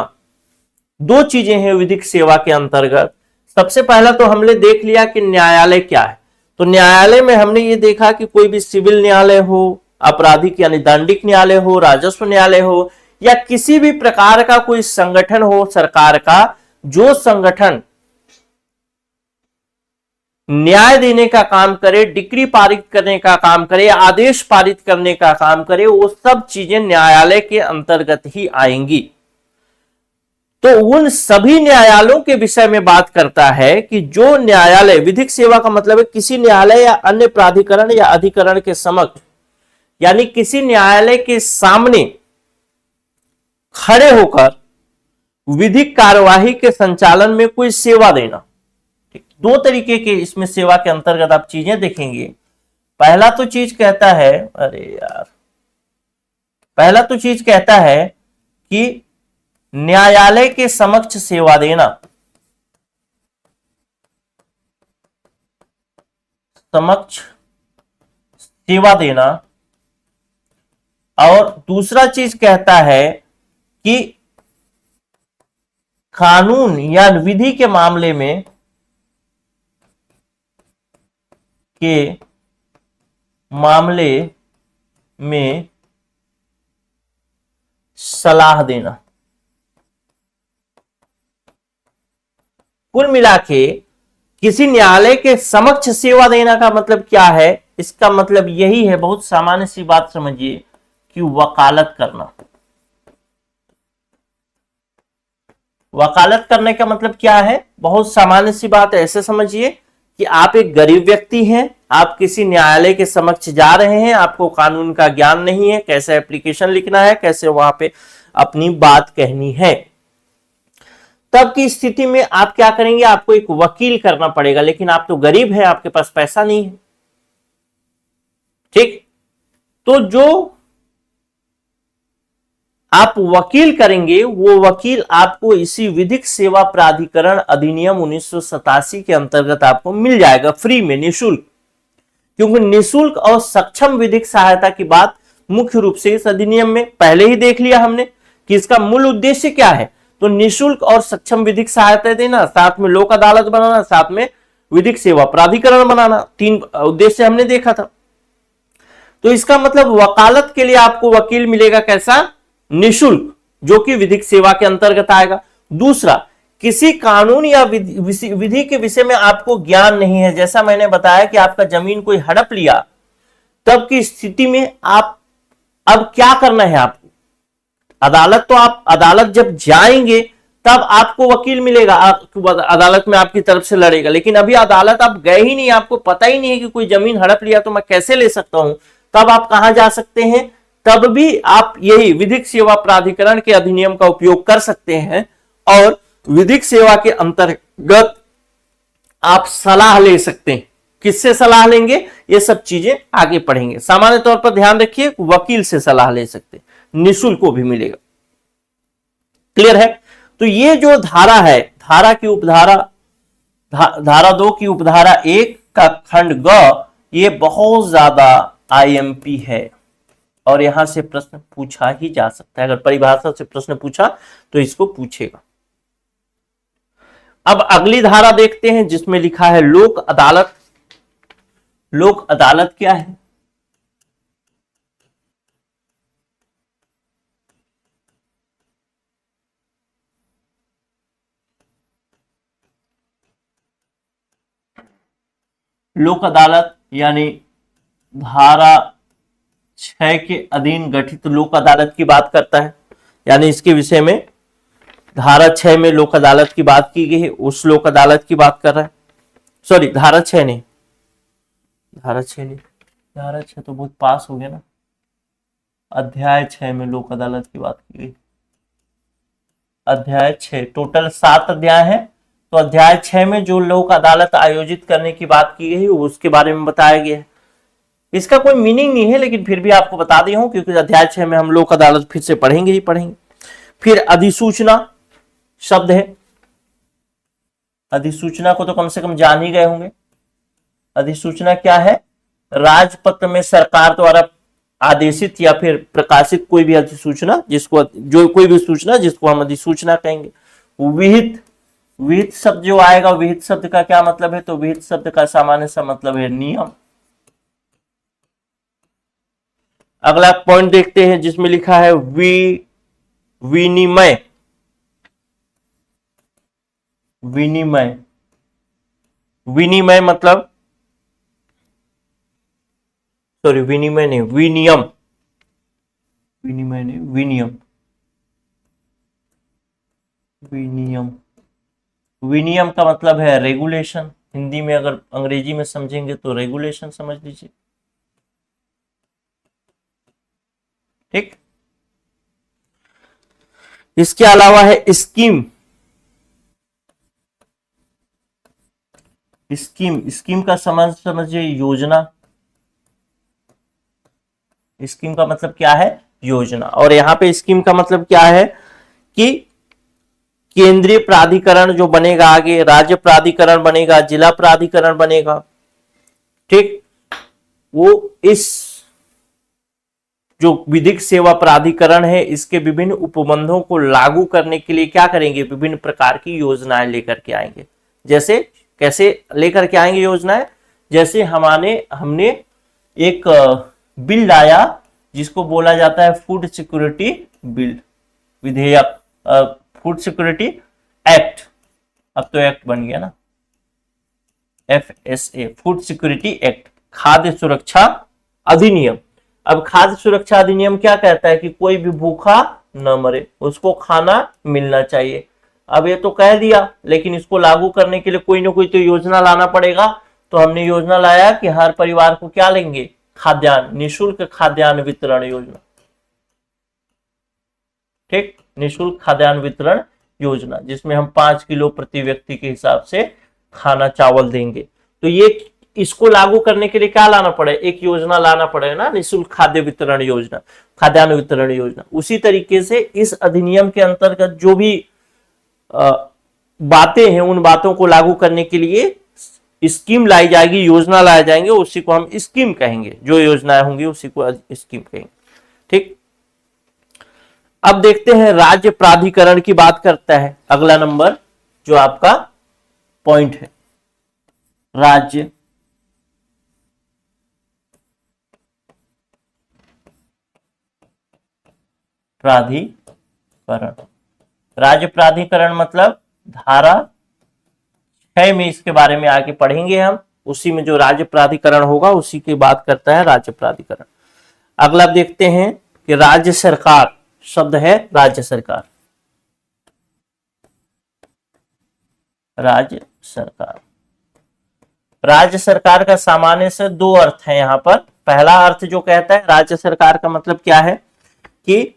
Speaker 1: दो चीजें हैं विधिक सेवा के अंतर्गत। सबसे पहला तो हमने देख लिया कि न्यायालय क्या है। तो न्यायालय में हमने ये देखा कि कोई भी सिविल न्यायालय हो, आपराधिक यानी दंडिक न्यायालय हो, राजस्व न्यायालय हो, या किसी भी प्रकार का कोई संगठन हो सरकार का, जो संगठन न्याय देने का काम करे, डिक्री पारित करने का काम करे, आदेश पारित करने का काम करे, वो सब चीजें न्यायालय के अंतर्गत ही आएंगी। तो उन सभी न्यायालयों के विषय में बात करता है कि जो न्यायालय, विधिक सेवा का मतलब है किसी न्यायालय या अन्य प्राधिकरण या अधिकरण के समक्ष, यानी किसी न्यायालय के सामने खड़े होकर विधिक कार्यवाही के संचालन में कोई सेवा देना। दो तरीके के इसमें सेवा के अंतर्गत आप चीजें देखेंगे। पहला तो चीज कहता है, पहला तो चीज कहता है कि न्यायालय के समक्ष सेवा देना, समक्ष सेवा देना। और दूसरा चीज कहता है कि कानून या विधि के मामले में सलाह देना। कुल मिला के किसी न्यायालय के समक्ष सेवा देना का मतलब क्या है? इसका मतलब यही है, बहुत सामान्य सी बात समझिए, कि वकालत करना। वकालत करने का मतलब क्या है? बहुत सामान्य सी बात है, ऐसे समझिए कि आप एक गरीब व्यक्ति हैं, आप किसी न्यायालय के समक्ष जा रहे हैं, आपको कानून का ज्ञान नहीं है, कैसे एप्लीकेशन लिखना है, कैसे वहां पे अपनी बात कहनी है। तब की स्थिति में आप क्या करेंगे? आपको एक वकील करना पड़ेगा, लेकिन आप तो गरीब हैं, आपके पास पैसा नहीं है। ठीक, तो जो आप वकील करेंगे, वो वकील आपको इसी विधिक सेवा प्राधिकरण अधिनियम 1987 के अंतर्गत आपको मिल जाएगा फ्री में, निःशुल्क। क्योंकि निःशुल्क और सक्षम विधिक सहायता की बात मुख्य रूप से इस अधिनियम में पहले ही देख लिया हमने कि इसका मूल उद्देश्य क्या है। तो निःशुल्क और सक्षम विधिक सहायता देना, साथ में लोक अदालत बनाना, साथ में विधिक सेवा प्राधिकरण बनाना, तीन उद्देश्य हमने देखा था। तो इसका मतलब वकालत के लिए आपको वकील मिलेगा कैसा? निःशुल्क, जो कि विधिक सेवा के अंतर्गत आएगा। दूसरा, किसी कानून या विधि के विषय में आपको ज्ञान नहीं है, जैसा मैंने बताया कि आपका जमीन कोई हड़प लिया, तब की स्थिति में आप अब क्या करना है? आपको अदालत, तो आप अदालत जब जाएंगे तब आपको वकील मिलेगा, अदालत में आपकी तरफ से लड़ेगा। लेकिन अभी अदालत आप गए ही नहीं, आपको पता ही नहीं है कि कोई जमीन हड़प लिया तो मैं कैसे ले सकता हूं। तब आप कहां जा सकते हैं? तब भी आप यही विधिक सेवा प्राधिकरण के अधिनियम का उपयोग कर सकते हैं और विधिक सेवा के अंतर्गत आप सलाह ले सकते हैं। किससे सलाह लेंगे? ये सब चीजें आगे पढ़ेंगे। सामान्य तौर पर ध्यान रखिए, वकील से सलाह ले सकते हैं, निःशुल्क को भी मिलेगा। क्लियर है? तो ये जो धारा है, धारा की उपधारा, धारा 2 की उपधारा 1 का खंड ग, ये बहुत ज्यादा आईएमपी है और यहां से प्रश्न पूछा ही जा सकता है। अगर परिभाषा से प्रश्न पूछा तो इसको पूछेगा। अब अगली धारा देखते हैं जिसमें लिखा है लोक अदालत। लोक अदालत क्या है? लोक अदालत यानी धारा 6 के अधीन गठित लोक अदालत की बात करता है, यानी इसके विषय में धारा 6 में लोक अदालत की बात की गई है, उस लोक अदालत की बात कर रहा है। सॉरी, धारा 6 नहीं, धारा 6 नहीं, धारा 6 तो बहुत पास हो गया ना। अध्याय 6 में लोक अदालत की बात की गई। अध्याय 6, टोटल 7 अध्याय है, तो अध्याय 6 में जो लोक अदालत आयोजित करने की बात की गई उसके बारे में बताया गया है। इसका कोई मीनिंग नहीं है, लेकिन फिर भी आपको बता दिया हूं, क्योंकि अध्याय 6 में हम लोक अदालत फिर से पढ़ेंगे ही पढ़ेंगे। फिर अधिसूचना शब्द है, अधिसूचना को तो कम से कम जान ही गए होंगे। अधिसूचना क्या है? राजपत्र में सरकार द्वारा आदेशित या फिर प्रकाशित कोई भी अधिसूचना, जिसको जो कोई भी सूचना जिसको हम अधिसूचना कहेंगे। विहित, विहित शब्द जो आएगा, विहित शब्द का क्या मतलब है? तो विहित शब्द का सामान्य सा मतलब है नियम। अगला पॉइंट देखते हैं जिसमें लिखा है विनिमय। विनिमय, विनिमय मतलब, सॉरी विनिमय नहीं, विनियम, विनिमय नहीं, विनियम, विनियम। विनियम का मतलब है रेगुलेशन, हिंदी में अगर अंग्रेजी में समझेंगे तो रेगुलेशन समझ लीजिए, ठीक। इसके अलावा है स्कीम। स्कीम, स्कीम का समझिए योजना। स्कीम का मतलब क्या है? योजना। और यहां पे स्कीम का मतलब क्या है कि केंद्रीय प्राधिकरण जो बनेगा, आगे राज्य प्राधिकरण बनेगा, जिला प्राधिकरण बनेगा, ठीक, वो इस जो विधिक सेवा प्राधिकरण है इसके विभिन्न उपबंधों को लागू करने के लिए क्या करेंगे? विभिन्न प्रकार की योजनाएं लेकर के आएंगे। जैसे कैसे लेकर के आएंगे योजनाएं? जैसे हमने एक बिल लाया जिसको बोला जाता है फूड सिक्योरिटी बिल, विधेयक, फूड सिक्योरिटी एक्ट, अब तो एक्ट बन गया ना, FSA, फूड सिक्योरिटी एक्ट, खाद्य सुरक्षा अधिनियम। अब खाद्य सुरक्षा अधिनियम क्या कहता है कि कोई भी भूखा न मरे, उसको खाना मिलना चाहिए। अब ये तो कह दिया, लेकिन इसको लागू करने के लिए कोई ना कोई तो योजना लाना पड़ेगा। तो हमने योजना लाया कि हर परिवार को क्या लेंगे? खाद्यान्न, निःशुल्क खाद्यान्न वितरण योजना, ठीक, निःशुल्क खाद्यान्न वितरण योजना, जिसमें हम 5 किलो प्रति व्यक्ति के हिसाब से खाना चावल देंगे। तो ये इसको लागू करने के लिए क्या लाना पड़े? एक योजना लाना पड़ेगा ना, निःशुल्क खाद्य वितरण योजना, खाद्यान्न वितरण योजना। उसी तरीके से इस अधिनियम के अंतर्गत जो भी बातें हैं उन बातों को लागू करने के लिए स्कीम लाई जाएगी, योजना लाए जाएंगे, उसी को हम स्कीम कहेंगे। जो योजनाएं होंगी उसी को स्कीम कहेंगे, ठीक। अब देखते हैं राज्य प्राधिकरण की बात करता है अगला नंबर जो आपका पॉइंट है, राज्य प्राधिकरण। राज्य प्राधिकरण मतलब धारा 6 में इसके बारे में आगे पढ़ेंगे हम, उसी में जो राज्य प्राधिकरण होगा उसी की बात करता है राज्य प्राधिकरण। अगला देखते हैं कि राज्य सरकार शब्द है, राज्य सरकार, राज्य सरकार। राज्य सरकार का सामान्य से 2 अर्थ है यहां पर। पहला अर्थ जो कहता है राज्य सरकार का मतलब क्या है कि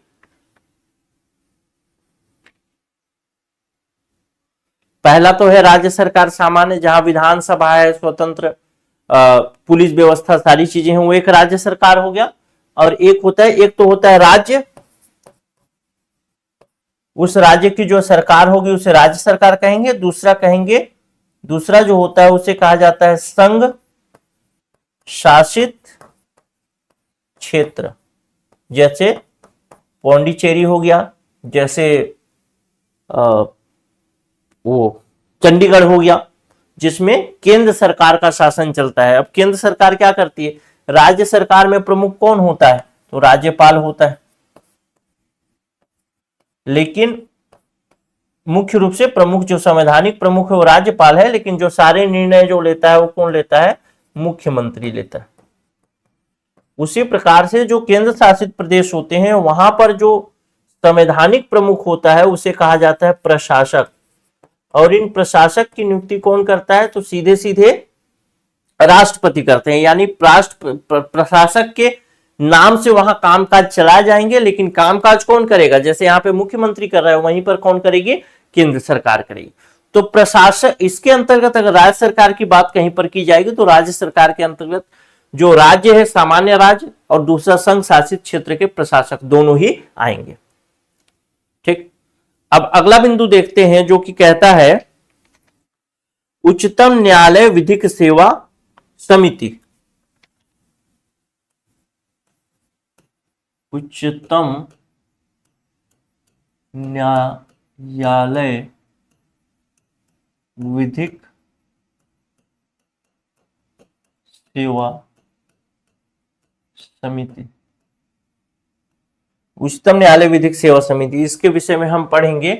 Speaker 1: पहला तो है राज्य सरकार सामान्य, जहां विधानसभा है, स्वतंत्र पुलिस व्यवस्था, सारी चीजें हैं, वो एक राज्य सरकार हो गया। और एक तो होता है राज्य, उस राज्य की जो सरकार होगी उसे राज्य सरकार कहेंगे। दूसरा जो होता है उसे कहा जाता है संघ शासित क्षेत्र, जैसे पौंडीचेरी हो गया, जैसे वो चंडीगढ़ हो गया, जिसमें केंद्र सरकार का शासन चलता है। अब केंद्र सरकार क्या करती है? राज्य सरकार में प्रमुख कौन होता है? तो राज्यपाल होता है, लेकिन मुख्य रूप से प्रमुख जो संवैधानिक प्रमुख है वो राज्यपाल है, लेकिन जो सारे निर्णय जो लेता है वो कौन लेता है? मुख्यमंत्री लेता है। उसी प्रकार से जो केंद्र शासित प्रदेश होते हैं वहां पर जो संवैधानिक प्रमुख होता है उसे कहा जाता है प्रशासक, और इन प्रशासक की नियुक्ति कौन करता है? तो सीधे सीधे राष्ट्रपति करते हैं, यानी प्रशासक के नाम से वहां कामकाज चला जाएंगे, लेकिन कामकाज कौन करेगा? जैसे यहाँ पे मुख्यमंत्री कर रहा है वहीं पर कौन करेगी? केंद्र सरकार करेगी। तो प्रशासक, इसके अंतर्गत अगर राज्य सरकार की बात कहीं पर की जाएगी तो राज्य सरकार के अंतर्गत जो राज्य है सामान्य राज्य और दूसरा संघ शासित क्षेत्र के प्रशासक दोनों ही आएंगे। ठीक, अब अगला बिंदु देखते हैं जो कि कहता है उच्चतम न्यायालय विधिक सेवा समिति। उच्चतम न्यायालय विधिक सेवा समिति, उच्चतम न्यायालय विधिक सेवा समिति, इसके विषय में हम पढ़ेंगे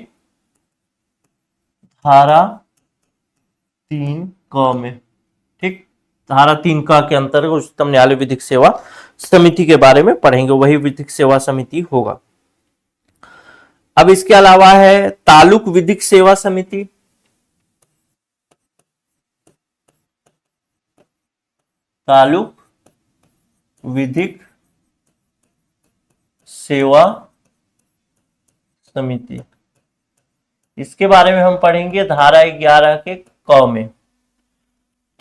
Speaker 1: धारा 3 में। ठीक, धारा 3 के अंतर्गत उच्चतम न्यायालय विधिक सेवा समिति के बारे में पढ़ेंगे, वही विधिक सेवा समिति होगा। अब इसके अलावा है तालुक विधिक सेवा समिति। तालुक विधिक सेवा समिति, इसके बारे में हम पढ़ेंगे धारा 11 के क में।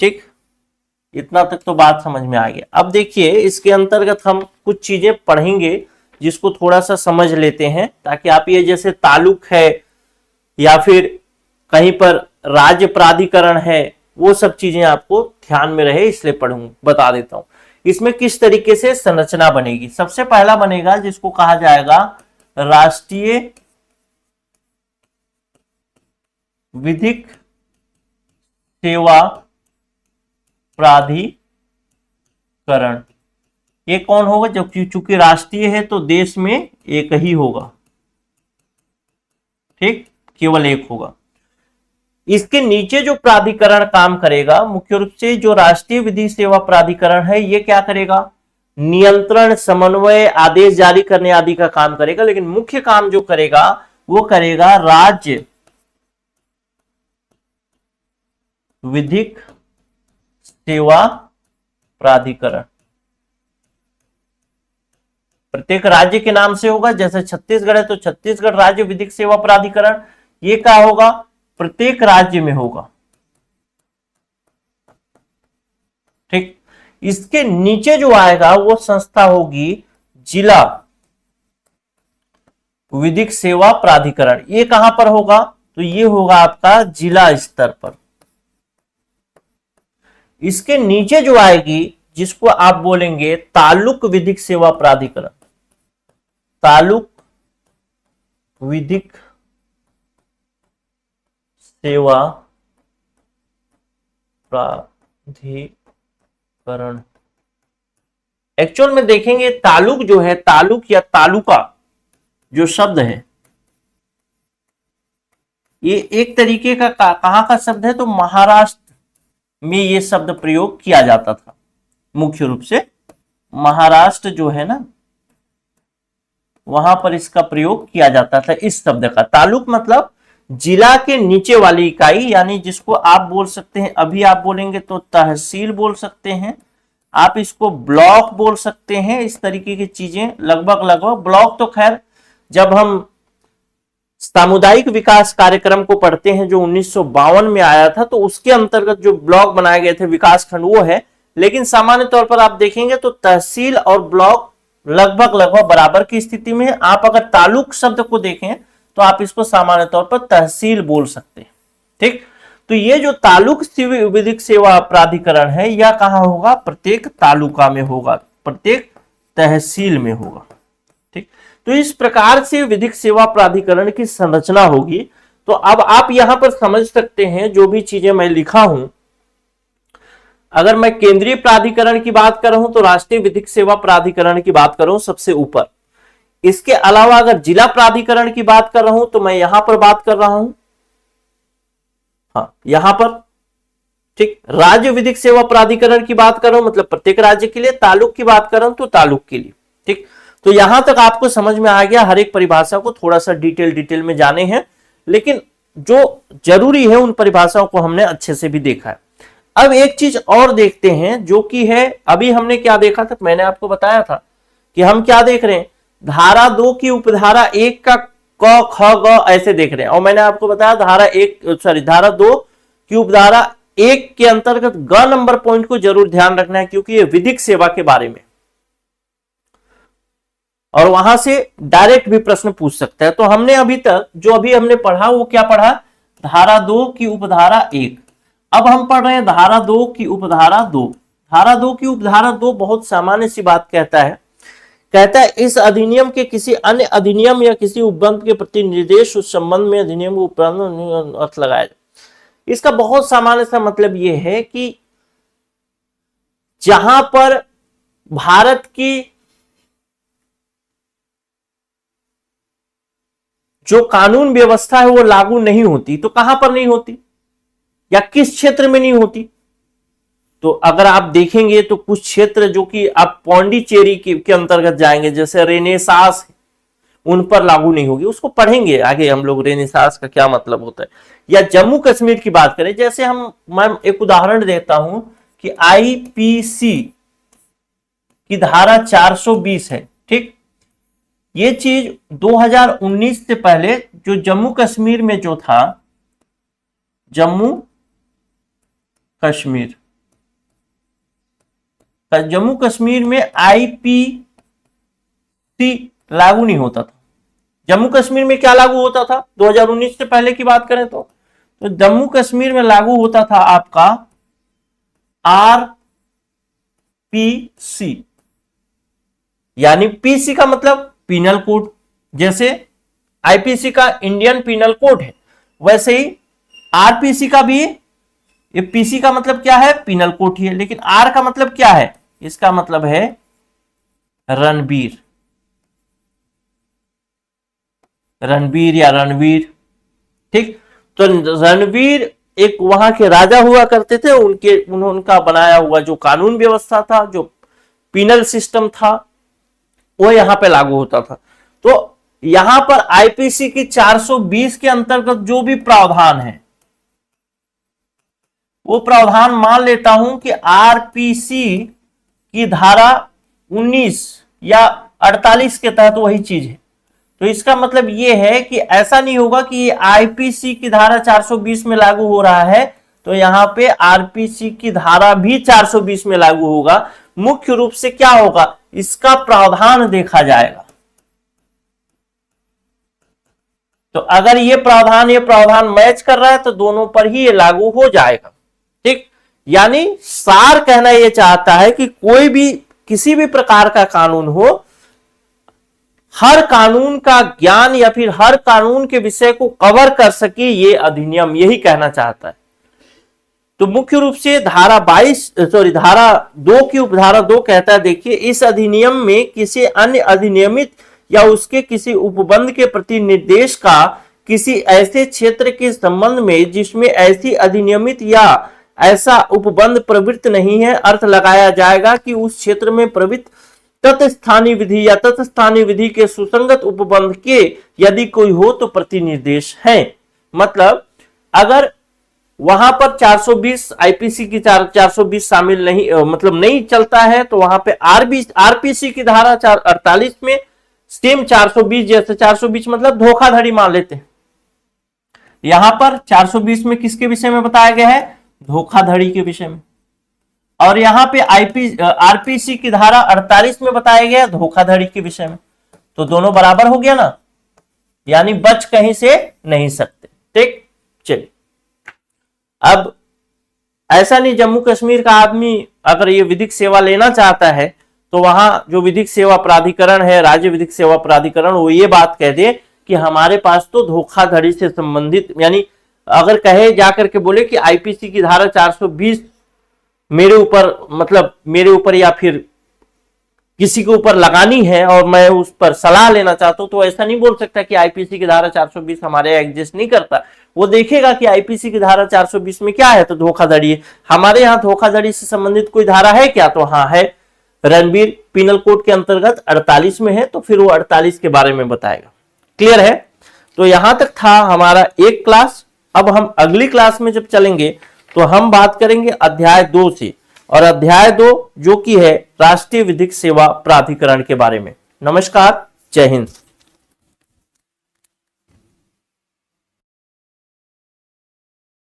Speaker 1: ठीक, इतना तक तो बात समझ में आ गया। अब देखिए इसके अंतर्गत हम कुछ चीजें पढ़ेंगे जिसको थोड़ा सा समझ लेते हैं, ताकि आप ये जैसे तालुक है या फिर कहीं पर राज्य प्राधिकरण है वो सब चीजें आपको ध्यान में रहे, इसलिए बता देता हूं इसमें किस तरीके से संरचना बनेगी। सबसे पहला बनेगा जिसको कहा जाएगा राष्ट्रीय विधिक सेवा प्राधिकरण। ये कौन होगा? जब चूंकि राष्ट्रीय है तो देश में एक ही होगा। ठीक, केवल एक होगा। इसके नीचे जो प्राधिकरण काम करेगा, मुख्य रूप से जो राष्ट्रीय विधि सेवा प्राधिकरण है, ये क्या करेगा? नियंत्रण, समन्वय, आदेश जारी करने आदि का काम करेगा, लेकिन मुख्य काम जो करेगा वो करेगा राज्य विधिक सेवा प्राधिकरण। प्रत्येक राज्य के नाम से होगा, जैसे छत्तीसगढ़ है तो छत्तीसगढ़ राज्य विधिक सेवा प्राधिकरण, ये क्या होगा? प्रत्येक राज्य में होगा। ठीक, इसके नीचे जो आएगा वो संस्था होगी जिला विधिक सेवा प्राधिकरण। ये कहां पर होगा? तो ये होगा आपका जिला स्तर पर। इसके नीचे जो आएगी जिसको आप बोलेंगे तालुक विधिक सेवा प्राधिकरण। तालुक विधिक सेवा प्राधिकरण। एक्चुअल में देखेंगे तालुक जो है, तालुक या तालुका जो शब्द है, ये एक तरीके का कहां का शब्द है? तो महाराष्ट्र में ये शब्द प्रयोग किया जाता था। मुख्य रूप से महाराष्ट्र जो है ना, वहां पर इसका प्रयोग किया जाता था इस शब्द का। तालुक मतलब जिला के नीचे वाली इकाई, यानी जिसको आप बोल सकते हैं, अभी आप बोलेंगे तो तहसील बोल सकते हैं, आप इसको ब्लॉक बोल सकते हैं, इस तरीके की चीजें लगभग। ब्लॉक तो खैर जब हम सामुदायिक विकास कार्यक्रम को पढ़ते हैं जो 1952 में आया था, तो उसके अंतर्गत जो ब्लॉक बनाए गए थे, विकास खंड, वो है। लेकिन सामान्य तौर पर आप देखेंगे तो तहसील और ब्लॉक लगभग बराबर की स्थिति में है। आप अगर तालुक शब्द को देखें तो आप इसको सामान्य तौर पर तहसील बोल सकते हैं। ठीक, तो ये जो तालुक विधिक सेवा प्राधिकरण है, यह कहां होगा? प्रत्येक तालुका में होगा, प्रत्येक तहसील में होगा। ठीक, तो इस प्रकार से विधिक सेवा प्राधिकरण की संरचना होगी। तो अब आप यहां पर समझ सकते हैं जो भी चीजें मैं लिखा हूं, अगर मैं केंद्रीय प्राधिकरण की बात कर रहा हूं तो राष्ट्रीय विधिक सेवा प्राधिकरण की बात कर रहा हूं सबसे ऊपर। इसके अलावा अगर जिला प्राधिकरण की बात कर रहा हूं तो मैं यहां पर बात कर रहा हूं, हाँ यहां पर ठीक, राज्य विधिक सेवा प्राधिकरण की बात कर रहा हूं मतलब प्रत्येक राज्य के लिए, तालुक की बात कर रहा हूं तो तालुक के लिए। ठीक, तो यहां तक आपको समझ में आ गया, हर एक परिभाषा को थोड़ा सा डिटेल में जाने हैं, लेकिन जो जरूरी है उन परिभाषाओं को हमने अच्छे से भी देखा है। अब एक चीज और देखते हैं जो कि है, अभी हमने क्या देखा था, मैंने आपको बताया था कि हम क्या देख रहे हैं, धारा 2 की उपधारा 1 का क ख ग ऐसे देख रहे हैं, और मैंने आपको बताया धारा 2 की उपधारा 1 के अंतर्गत ग नंबर पॉइंट को जरूर ध्यान रखना है, क्योंकि ये विधिक सेवा के बारे में और वहां से डायरेक्ट भी प्रश्न पूछ सकता है। तो हमने अभी तक जो अभी हमने पढ़ा वो क्या पढ़ा, धारा 2 की उपधारा 1। अब हम पढ़ रहे हैं धारा 2 की उपधारा 2। धारा 2 की उपधारा 2 बहुत सामान्य सी बात कहता है इस अधिनियम के किसी अन्य अधिनियम या किसी उपबंध के प्रति निर्देश उस संबंध में अधिनियम को उपबंध अर्थ लगाया जाए। इसका बहुत सामान्य सा मतलब यह है कि जहां पर भारत की जो कानून व्यवस्था है वो लागू नहीं होती, तो कहां पर नहीं होती या किस क्षेत्र में नहीं होती, तो अगर आप देखेंगे तो कुछ क्षेत्र जो कि आप पौंडीचेरी के अंतर्गत जाएंगे, जैसे रेनेसास, उन पर लागू नहीं होगी, उसको पढ़ेंगे आगे हम लोग रेनेसास का क्या मतलब होता है। या जम्मू कश्मीर की बात करें, जैसे मैं एक उदाहरण देता हूं कि आईपीसी की धारा 420 है, ठीक, ये चीज 2019 से पहले जो जम्मू कश्मीर में जो था, जम्मू कश्मीर में आईपीसी लागू नहीं होता था। जम्मू कश्मीर में क्या लागू होता था 2019 से पहले की बात करें तो जम्मू कश्मीर में लागू होता था आपका आरपीसी, यानी पीसी का मतलब पीनल कोड, जैसे आईपीसी का इंडियन पीनल कोड है, वैसे ही आरपीसी का भी, ये पीसी का मतलब क्या है, पीनल कोड ही है, लेकिन आर का मतलब क्या है, इसका मतलब है रणबीर या रणवीर। ठीक, तो रणवीर एक वहां के राजा हुआ करते थे, उनका बनाया हुआ जो कानून व्यवस्था था, जो पीनल सिस्टम था, वो यहां पे लागू होता था। तो यहां पर आईपीसी की 420 के अंतर्गत जो भी प्रावधान है, वो प्रावधान मान लेता हूं कि आरपीसी की धारा 19 या 48 के तहत वही चीज है। तो इसका मतलब यह है कि ऐसा नहीं होगा कि ये आईपीसी की धारा 420 में लागू हो रहा है तो यहां पे आरपीसी की धारा भी 420 में लागू होगा। मुख्य रूप से क्या होगा, इसका प्रावधान देखा जाएगा। तो अगर ये प्रावधान मैच कर रहा है तो दोनों पर ही ये लागू हो जाएगा। ठीक, यानी सार कहना यह चाहता है कि कोई भी किसी भी प्रकार का कानून हो, हर कानून का ज्ञान या फिर हर कानून के विषय को कवर कर सके ये अधिनियम, यही कहना चाहता है। तो मुख्य रूप से धारा 2 की उपधारा 2 कहता है, देखिए इस अधिनियम में किसी अन्य अधिनियमित या उसके किसी उपबंध के प्रति निर्देश का किसी ऐसे क्षेत्र के संबंध में जिसमें ऐसी अधिनियमित या ऐसा उपबंध प्रवृत्त नहीं है, अर्थ लगाया जाएगा कि उस क्षेत्र में प्रवृत्त तत्स्थानीय विधि या तत्स्थानीय विधि के सुसंगत उपबंध के यदि कोई हो तो प्रतिनिर्देश है। मतलब अगर वहां पर 420 आईपीसी की 420 शामिल नहीं, मतलब नहीं चलता है, तो वहां पे आरपीसी की धारा 48 में सेम 420, जैसे 420 मतलब धोखाधड़ी मान लेते हैं, यहां पर 420 में किसके विषय में बताया गया है, धोखाधड़ी के विषय में, और यहां पे आरपीसी की धारा 48 में बताया गया धोखाधड़ी के विषय में। तो दोनों बराबर हो गया ना, यानी बच कहीं से नहीं सकते। ठीक, चलिए अब ऐसा नहीं, जम्मू कश्मीर का आदमी अगर ये विधिक सेवा लेना चाहता है तो वहां जो विधिक सेवा प्राधिकरण है, राज्य विधिक सेवा प्राधिकरण, वो ये बात कह दे कि हमारे पास तो धोखाधड़ी से संबंधित, यानी अगर कहे जाकर के बोले कि आईपीसी की धारा 420 मेरे ऊपर या फिर किसी के ऊपर लगानी है और मैं उस पर सलाह लेना चाहता हूं, तो ऐसा नहीं बोल सकता कि आईपीसी की धारा 420 हमारे एग्जिस्ट नहीं करता। वो देखेगा कि आईपीसी की धारा 420 में क्या है, तो धोखाधड़ी है। हमारे यहाँ धोखाधड़ी से संबंधित कोई धारा है क्या, तो हाँ है, रणबीर पिनल कोड के अंतर्गत 48 में है, तो फिर वो 48 के बारे में बताएगा। क्लियर है? तो यहां तक था हमारा एक क्लास। अब हम अगली क्लास में जब चलेंगे तो हम बात करेंगे अध्याय 2 से, और अध्याय 2 जो कि है राष्ट्रीय विधिक सेवा प्राधिकरण के बारे में। नमस्कार, जय हिंद।